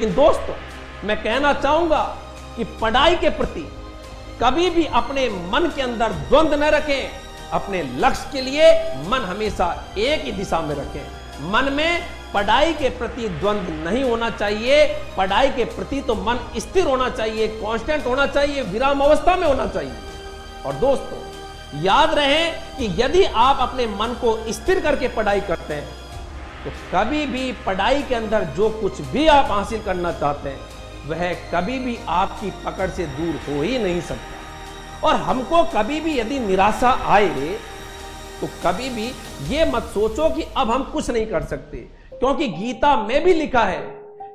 लेकिन दोस्तों, मैं कहना चाहूंगा कि पढ़ाई के प्रति कभी भी अपने मन के अंदर द्वंद्व न रखें। अपने लक्ष्य के लिए मन हमेशा एक ही दिशा में रखें। मन में पढ़ाई के प्रति द्वंद्व नहीं होना चाहिए। पढ़ाई के प्रति तो मन स्थिर होना चाहिए, कांस्टेंट होना चाहिए, विराम अवस्था में होना चाहिए। और दोस्तों, याद रहे कि यदि आप अपने मन को स्थिर करके पढ़ाई करते हैं तो कभी भी पढ़ाई के अंदर जो कुछ भी आप हासिल करना चाहते हैं वह कभी भी आपकी पकड़ से दूर हो ही नहीं सकता। और हमको कभी भी यदि निराशा आए तो कभी भी ये मत सोचो कि अब हम कुछ नहीं कर सकते, क्योंकि गीता में भी लिखा है,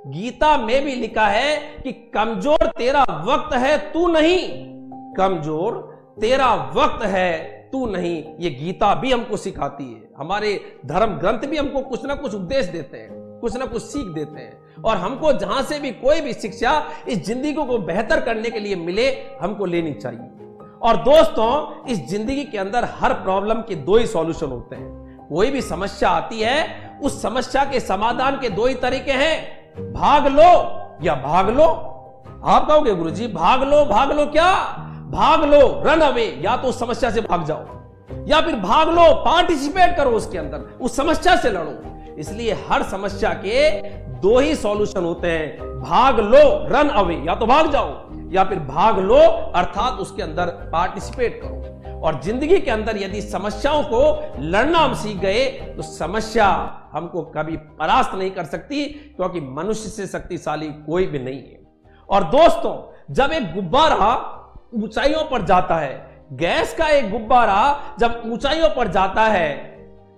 गीता में भी लिखा है कि कमजोर तेरा वक्त है तू नहीं, कमजोर तेरा वक्त है तू नहीं। ये गीता भी हमको सिखाती है। हमारे धर्म ग्रंथ भी हमको कुछ ना कुछ उपदेश देते हैं, कुछ ना कुछ सीख देते हैं। और हमको जहां से भी कोई भी शिक्षा इस जिंदगी को बेहतर करने के लिए मिले, हमको लेनी चाहिए। और दोस्तों, इस जिंदगी के अंदर हर प्रॉब्लम के दो ही सॉल्यूशन होते हैं। कोई भी समस्या आती है, उस समस्या के समाधान के दो ही तरीके हैं, भाग लो या भाग लो। आप कहोगे गुरुजी भाग लो क्या? भाग लो, रन अवे, या तो उस समस्या से भाग जाओ, या फिर भाग लो, पार्टिसिपेट करो उसके अंदर, उस समस्या से लड़ो। इसलिए हर समस्या के दो ही सॉल्यूशन होते हैं, भाग लो, रन अवे, या तो भाग जाओ, या फिर भाग लो अर्थात उसके अंदर पार्टिसिपेट करो। और जिंदगी के अंदर यदि समस्याओं को लड़ना हम सीख गए तो समस्या हमको कभी परास्त नहीं कर सकती, क्योंकि मनुष्य से शक्तिशाली कोई भी नहीं है। और दोस्तों, जब एक गुब्बारा ऊंचाइयों पर जाता है, गैस का एक गुब्बारा जब ऊंचाइयों पर जाता है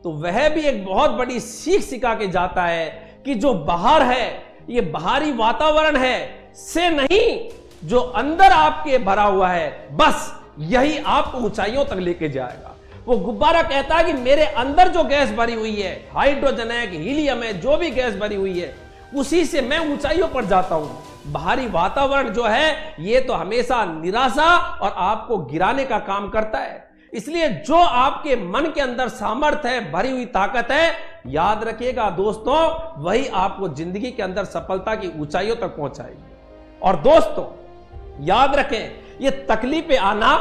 तो वह भी एक बहुत बड़ी सीख सिखा के जाता है कि जो बाहर है, ये बाहरी वातावरण है से नहीं, जो अंदर आपके भरा हुआ है, बस यही आपको ऊंचाइयों तक लेके जाएगा। वो गुब्बारा कहता है कि मेरे अंदर जो गैस भरी हुई है, हाइड्रोजन है कि हीलियम है, जो भी गैस भरी हुई है, उसी से मैं ऊंचाइयों पर जाता हूं। बाहरी वातावरण जो है ये तो हमेशा निराशा और आपको गिराने का काम करता है। इसलिए जो आपके मन के अंदर सामर्थ्य है, भरी हुई ताकत है, याद रखिएगा दोस्तों, वही आपको जिंदगी के अंदर सफलता की ऊंचाइयों तक पहुंचाएगी। और दोस्तों, याद रखें, ये तकलीफें आना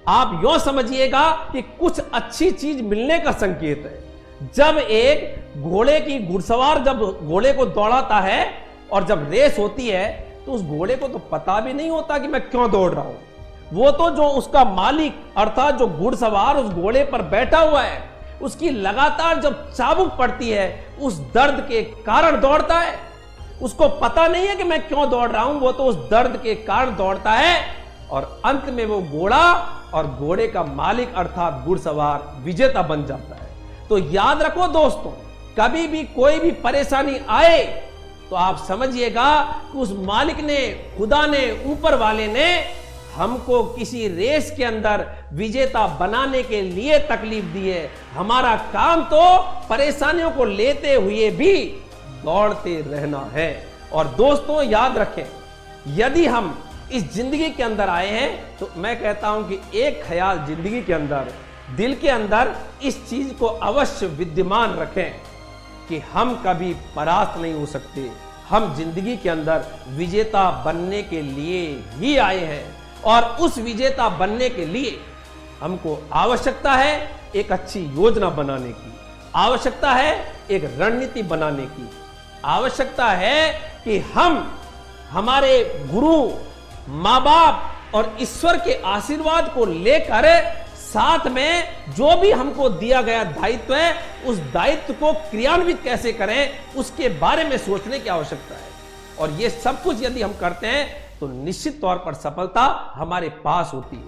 आप यूं समझिएगा कि कुछ अच्छी चीज मिलने का संकेत है। जब एक घोड़े की घुड़सवार जब घोड़े को दौड़ाता है और जब रेस होती है तो उस घोड़े को तो पता भी नहीं होता कि मैं क्यों दौड़ रहा हूं। वो तो जो उसका मालिक अर्थात जो घुड़सवार उस घोड़े पर बैठा हुआ है, उसकी लगातार जब चाबुक पड़ती है, उस दर्द के कारण दौड़ता है। उसको पता नहीं है कि मैं क्यों दौड़ रहा हूं, वो तो उस दर्द के कारण दौड़ता है और अंत में वो घोड़ा और घोड़े का मालिक अर्थात घुड़सवार विजेता बन जाता है। तो याद रखो दोस्तों, कभी भी कोई भी परेशानी आए तो आप समझिएगा कि उस मालिक ने, खुदा ने, ऊपर वाले ने हमको किसी रेस के अंदर विजेता बनाने के लिए तकलीफ दी है। हमारा काम तो परेशानियों को लेते हुए भी दौड़ते रहना है। और दोस्तों, याद रखें, यदि हम इस जिंदगी के अंदर आए हैं तो मैं कहता हूं कि एक ख्याल जिंदगी के अंदर, दिल के अंदर इस चीज को अवश्य विद्यमान रखें कि हम कभी परास्त नहीं हो सकते। हम जिंदगी के अंदर विजेता बनने के लिए ही आए हैं और उस विजेता बनने के लिए हमको आवश्यकता है एक अच्छी योजना बनाने की, आवश्यकता है एक रणनीति बनाने की, आवश्यकता है कि हम हमारे गुरु, माँ बाप और ईश्वर के आशीर्वाद को लेकर साथ में जो भी हमको दिया गया दायित्व है, उस दायित्व को क्रियान्वित कैसे करें उसके बारे में सोचने की आवश्यकता है। और ये सब कुछ यदि हम करते हैं तो निश्चित तौर पर सफलता हमारे पास होती है।